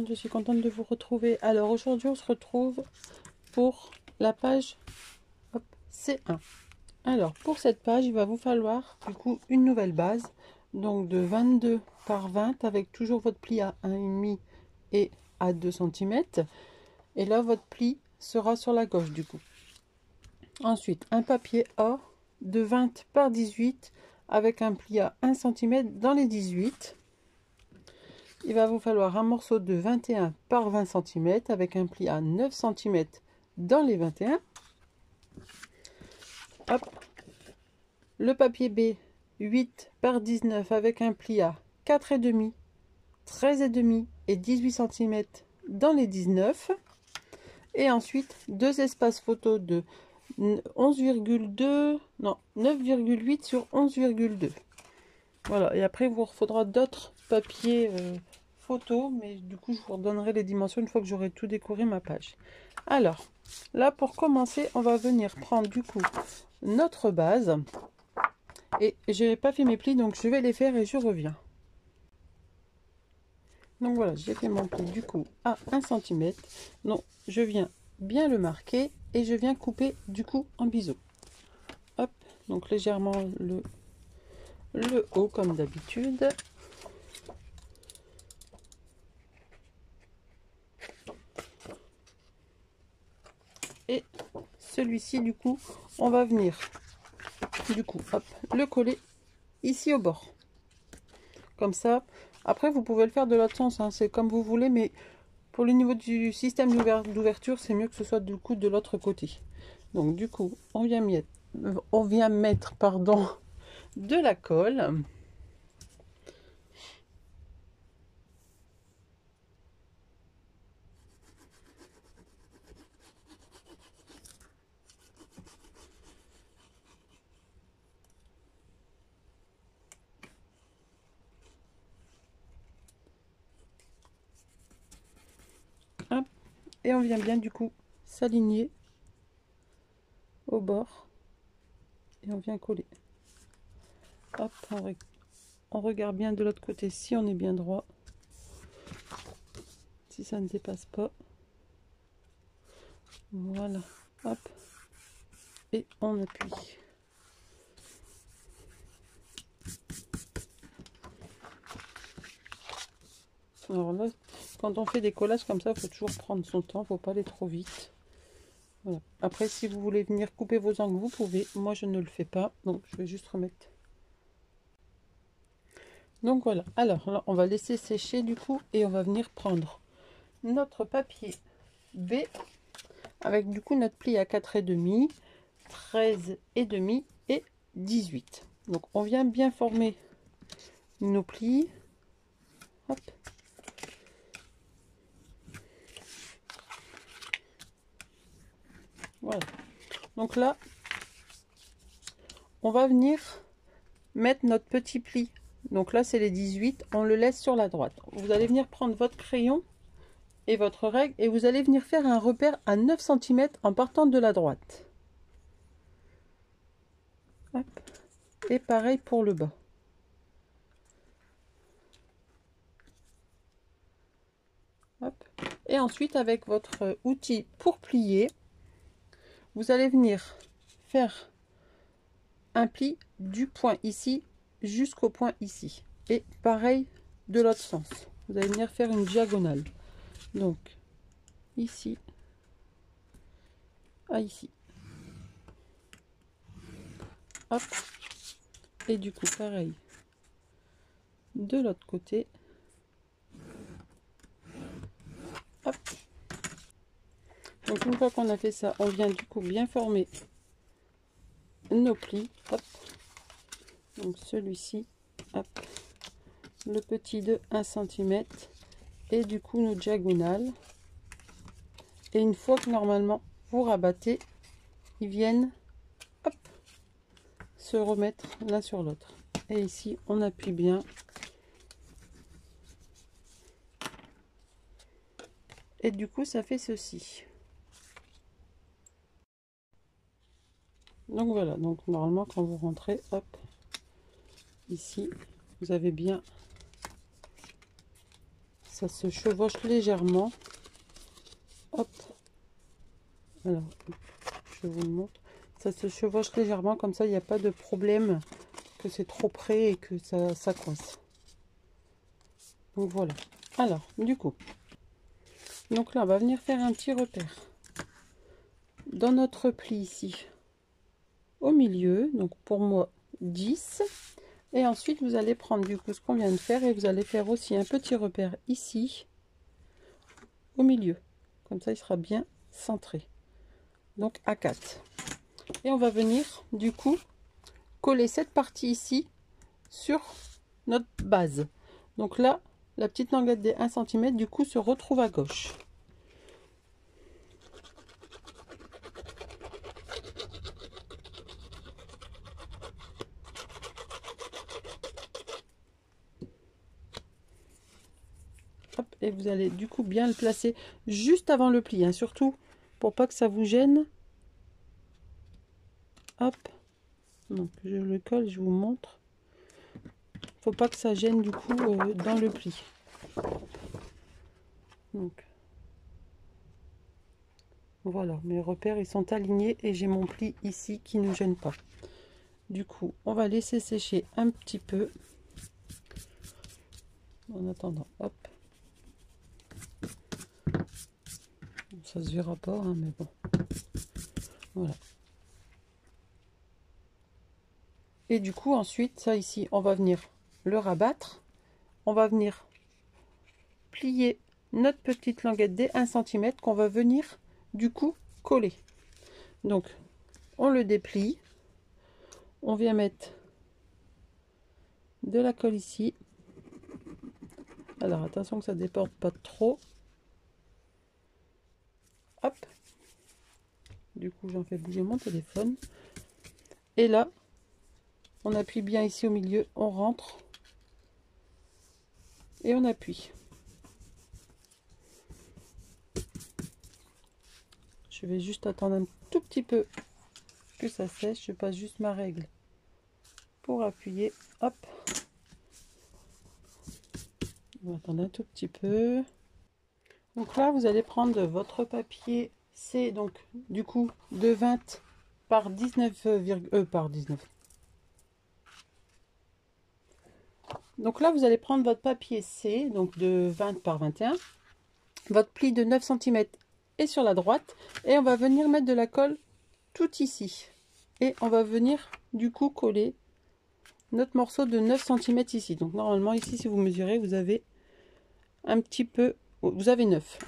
je suis contente de vous retrouver. Alors aujourd'hui on se retrouve pour la page C1. Alors pour cette page il va vous falloir du coup une nouvelle base, donc de 22 par 20 avec toujours votre pli à 1,5 et à 2 cm. Et là votre pli sera sur la gauche du coup. Ensuite un papier A de 20 par 18 avec un pli à 1 cm dans les 18. Il va vous falloir un morceau de 21 par 20 cm avec un pli à 9 cm dans les 21. Hop. Le papier B 8 par 19 avec un pli à 4,5, 13,5 et 18 cm dans les 19. Et ensuite deux espaces photo de 11,2, non 9,8 sur 11,2. Voilà, et après il vous faudra d'autres papiers photos, mais du coup je vous redonnerai les dimensions une fois que j'aurai tout décoré ma page. Alors là pour commencer on va venir prendre du coup notre base, et j'ai pas fait mes plis donc je vais les faire et je reviens. Donc voilà, j'ai fait mon pli du coup à 1 cm, donc je viens bien le marquer et je viens couper du coup en biseau. Hop, donc légèrement le haut comme d'habitude. Et celui-ci du coup on va venir du coup hop le coller ici au bord comme ça. Après vous pouvez le faire de l'autre sens, hein, c'est comme vous voulez, mais pour le niveau du système d'ouverture c'est mieux que ce soit du coup de l'autre côté. Donc du coup on vient mettre pardon de la colle. Hop. Et on vient bien du coup s'aligner au bord et on vient coller. Hop, on regarde bien de l'autre côté si on est bien droit, si ça ne dépasse pas. Voilà, hop, et on appuie. Alors là, quand on fait des collages comme ça, il faut toujours prendre son temps, faut pas aller trop vite. Voilà. Après, si vous voulez venir couper vos angles, vous pouvez. Moi, je ne le fais pas, donc je vais juste remettre. Donc voilà. Alors là, on va laisser sécher du coup et on va venir prendre notre papier B avec du coup notre pli à 4,5, 13,5 et 18. Donc on vient bien former nos plis. Hop. Voilà. Donc là, on va venir mettre notre petit pli. Donc là, c'est les 18. On le laisse sur la droite. Vous allez venir prendre votre crayon et votre règle et vous allez venir faire un repère à 9 cm en partant de la droite. Hop. Et pareil pour le bas. Hop. Et ensuite, avec votre outil pour plier, vous allez venir faire un pli du point ici jusqu'au point ici. Et pareil de l'autre sens. Vous allez venir faire une diagonale. Donc, ici à ici. Hop. Et du coup, pareil de l'autre côté. Hop. Donc, une fois qu'on a fait ça, on vient du coup bien former nos plis. Hop. Donc, celui-ci. Hop. Le petit de 1 cm. Et du coup, nos diagonales. Et une fois que normalement vous rabattez, ils viennent hop, se remettre l'un sur l'autre. Et ici, on appuie bien. Et du coup, ça fait ceci. Donc voilà, donc normalement, quand vous rentrez, hop, ici, vous avez bien ça se chevauche légèrement. Hop. Alors, je vous le montre. Ça se chevauche légèrement, comme ça il n'y a pas de problème que c'est trop près et que ça coince. Donc voilà. Alors, du coup, donc là on va venir faire un petit repère dans notre pli ici au milieu, donc pour moi 10, et ensuite vous allez prendre du coup ce qu'on vient de faire et vous allez faire aussi un petit repère ici au milieu, comme ça il sera bien centré, donc à 4, et on va venir du coup coller cette partie ici sur notre base. Donc là la petite languette des 1 cm du coup se retrouve à gauche. Hop, et vous allez du coup bien le placer juste avant le pli, hein, surtout pour pas que ça vous gêne. Hop, donc je le colle, je vous montre. Faut pas que ça gêne du coup dans le pli. Donc voilà, mes repères ils sont alignés et j'ai mon pli ici qui ne gêne pas. Du coup on va laisser sécher un petit peu en attendant. Hop, ça se verra pas hein, mais bon, voilà. Et du coup ensuite ça ici on va venir le rabattre, on va venir plier notre petite languette des 1 cm qu'on va venir du coup coller. Donc on le déplie, on vient mettre de la colle ici. Alors attention que ça déporte pas trop. Hop, du coup j'en fais bouger mon téléphone, et là on appuie bien ici au milieu, on rentre et on appuie. Je vais juste attendre un tout petit peu que ça sèche, je passe juste ma règle pour appuyer. Hop, on va attendre un tout petit peu. Donc là vous allez prendre votre papier, c'est donc du coup de 20 par 19 par 19. Donc là vous allez prendre votre papier C, donc de 20 par 21, votre pli de 9 cm est sur la droite, et on va venir mettre de la colle tout ici, et on va venir du coup coller notre morceau de 9 cm ici. Donc normalement ici si vous mesurez vous avez un petit peu, vous avez 9,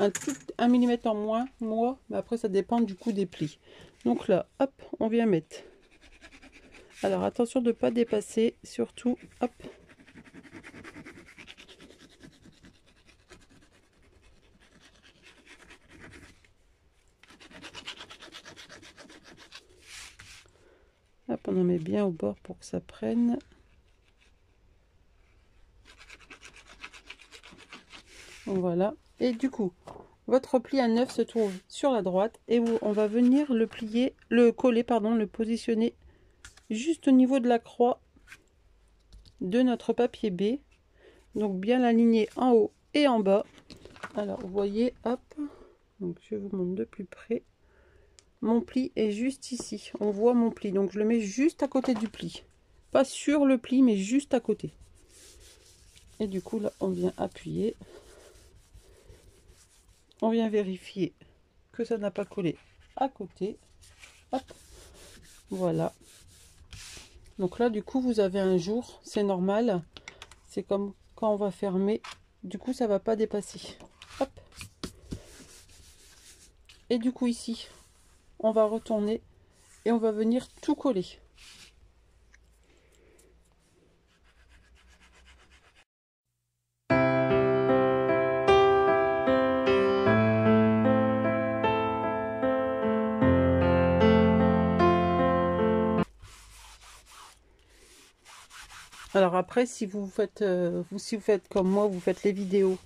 un millimètre en moins, moi, mais après ça dépend du coup des plis. Donc là hop, on vient mettre, alors attention de ne pas dépasser, surtout hop. Hop, on en met bien au bord pour que ça prenne. Voilà, et du coup votre pli à 9 se trouve sur la droite, et où on va venir le plier, le coller pardon, le positionner juste au niveau de la croix de notre papier B, donc bien l'aligner en haut et en bas. Alors vous voyez, hop, donc je vous montre de plus près, mon pli est juste ici, on voit mon pli, donc je le mets juste à côté du pli, pas sur le pli mais juste à côté, et du coup là on vient appuyer. On vient vérifier que ça n'a pas collé à côté. Hop, voilà. Donc là, du coup, vous avez un jour, c'est normal. C'est comme quand on va fermer. Du coup, ça va pas dépasser. Hop. Et du coup, ici, on va retourner et on va venir tout coller. Alors après, si vous faites comme moi, vous faites les vidéos,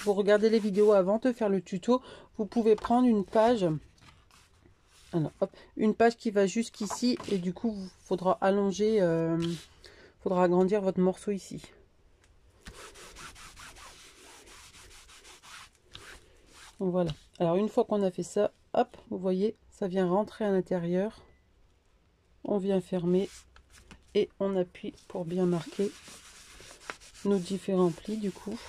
vous regardez les vidéos avant de faire le tuto, vous pouvez prendre une page, alors, hop, une page qui va jusqu'ici, et du coup, il faudra allonger, faudra agrandir votre morceau ici. Donc voilà. Alors une fois qu'on a fait ça, hop, vous voyez, ça vient rentrer à l'intérieur. On vient fermer et on appuie pour bien marquer nos différents plis du coup.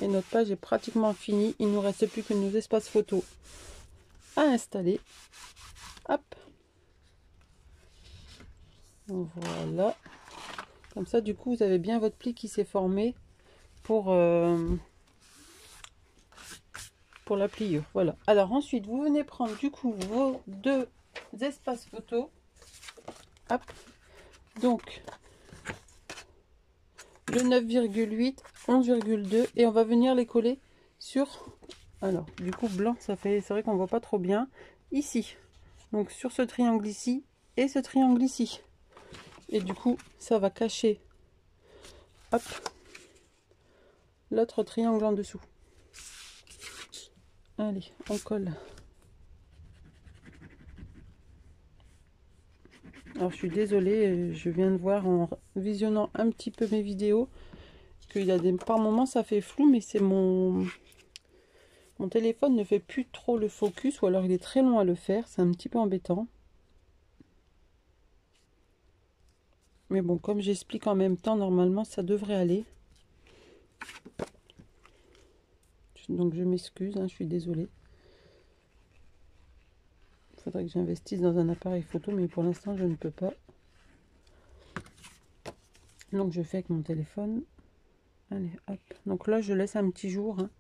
Et notre page est pratiquement finie. Il ne nous reste plus que nos espaces photos à installer. Hop. Voilà. Comme ça, du coup, vous avez bien votre pli qui s'est formé pour la pliure. Voilà. Alors ensuite, vous venez prendre du coup vos deux espaces photos. Hop. Donc, le 9,8, 11,2 et on va venir les coller sur, alors du coup blanc, ça fait, c'est vrai qu'on voit pas trop bien ici, donc sur ce triangle ici et ce triangle ici, et du coup ça va cacher, hop, l'autre triangle en dessous. Allez, on colle. Alors je suis désolée, je viens de voir en visionnant un petit peu mes vidéos qu'il y a des, par moments ça fait flou, mais c'est mon téléphone ne fait plus trop le focus, ou alors il est très long à le faire, c'est un petit peu embêtant. Mais bon, comme j'explique en même temps, normalement ça devrait aller. Donc je m'excuse, hein, je suis désolée. Il faudrait que j'investisse dans un appareil photo, mais pour l'instant je ne peux pas. Donc je fais avec mon téléphone. Allez, hop. Donc là je laisse un petit jour. Hein.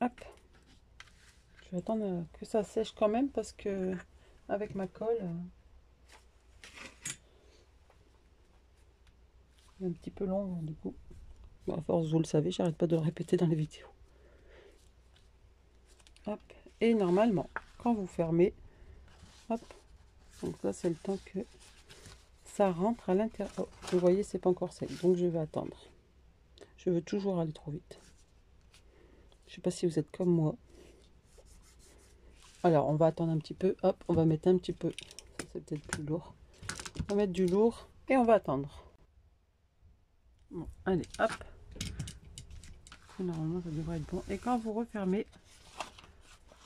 Hop. Je vais attendre que ça sèche quand même parce que avec ma colle, c'est un petit peu long du coup. Bon, à force, vous le savez, j'arrête pas de le répéter dans les vidéos. Hop. Et normalement, quand vous fermez, hop. Donc ça c'est le temps que ça rentre à l'intérieur. Oh, vous voyez, c'est pas encore sec, donc je vais attendre. Je veux toujours aller trop vite. Je sais pas si vous êtes comme moi. Alors, on va attendre un petit peu. Hop, on va mettre un petit peu. C'est peut-être plus lourd. On va mettre du lourd et on va attendre. Bon, allez, hop. Normalement, ça devrait être bon. Et quand vous refermez,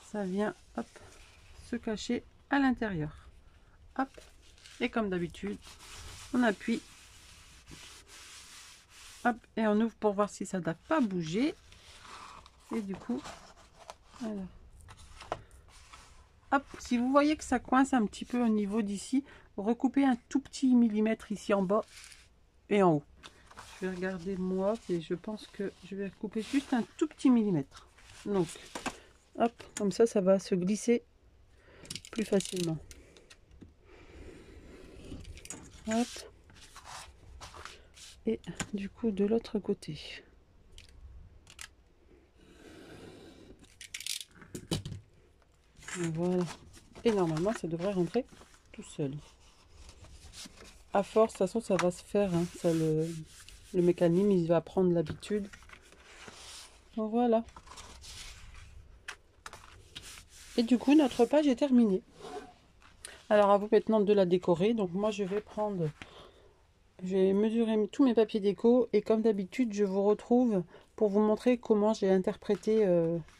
ça vient, hop, se cacher à l'intérieur. Hop. Et comme d'habitude, on appuie. Hop, et on ouvre pour voir si ça n'a pas bougé. Et du coup, voilà. Hop, si vous voyez que ça coince un petit peu au niveau d'ici, recoupez un tout petit millimètre ici en bas et en haut. Je vais regarder moi et je pense que je vais recouper juste un tout petit millimètre. Donc, hop, comme ça, ça va se glisser plus facilement. Hop. Et du coup, de l'autre côté. Voilà. Et normalement, ça devrait rentrer tout seul. À force, de toute façon, ça va se faire. Hein. Ça, le mécanisme, il va prendre l'habitude. Voilà. Et du coup, notre page est terminée. Alors, à vous maintenant de la décorer. Donc, moi, je vais mesurer tous mes papiers déco. Et comme d'habitude, je vous retrouve pour vous montrer comment j'ai interprété,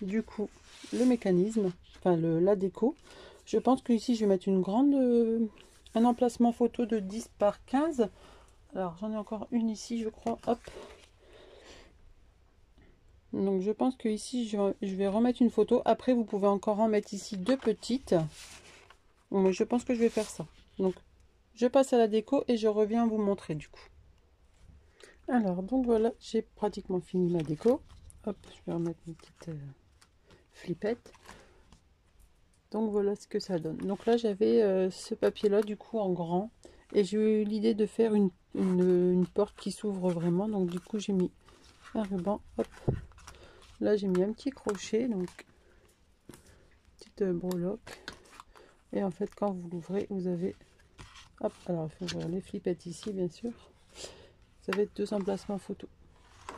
du coup, le mécanisme. Enfin, la déco. Je pense que ici, je vais mettre un emplacement photo de 10 par 15. Alors, j'en ai encore une ici, je crois. Hop. Donc, je pense que ici, je vais remettre une photo. Après, vous pouvez encore en mettre ici deux petites. Bon, je pense que je vais faire ça. Donc, je passe à la déco et je reviens vous montrer du coup. Alors, donc voilà, j'ai pratiquement fini ma déco. Hop, je vais remettre une petite flippette. Donc voilà ce que ça donne. Donc là j'avais ce papier là du coup en grand et j'ai eu l'idée de faire une porte qui s'ouvre vraiment. Donc du coup j'ai mis un ruban. Hop. Là j'ai mis un petit crochet, donc petite breloque. Et en fait quand vous l'ouvrez vous avez, hop, alors il faut ouvrir les flippettes ici bien sûr. Vous avez deux emplacements photo.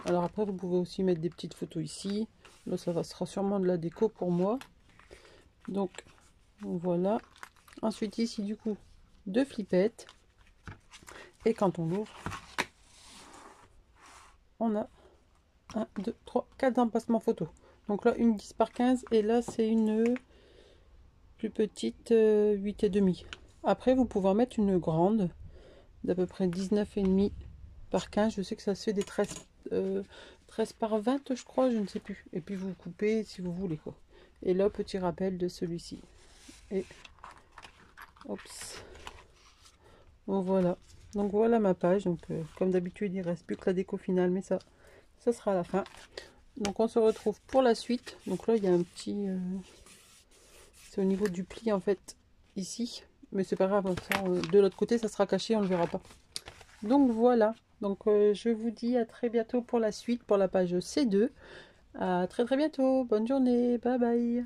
Alors après, vous pouvez aussi mettre des petites photos ici. Là, sera sûrement de la déco pour moi. Donc, voilà. Ensuite, ici, du coup, 2 flippettes. Et quand on l'ouvre, on a 1, 2, 3, 4 empacements photo. Donc là, une 10 par 15. Et là, c'est une plus petite 8,5. Après, vous pouvez en mettre une grande d'à peu près 19,5 par 15. Je sais que ça se fait des 13 par 20, je crois, je ne sais plus. Et puis vous coupez si vous voulez, quoi. Et là, petit rappel de celui-ci. Et oups. Bon, voilà. Donc voilà ma page. Donc comme d'habitude, il reste plus que la déco finale, mais ça sera à la fin. Donc on se retrouve pour la suite. Donc là, il y a un petit... c'est au niveau du pli, en fait, ici. Mais c'est pas grave, ça, de l'autre côté, ça sera caché, on ne le verra pas. Donc voilà. Donc je vous dis à très bientôt pour la suite, pour la page C2. À très bientôt. Bonne journée. Bye bye.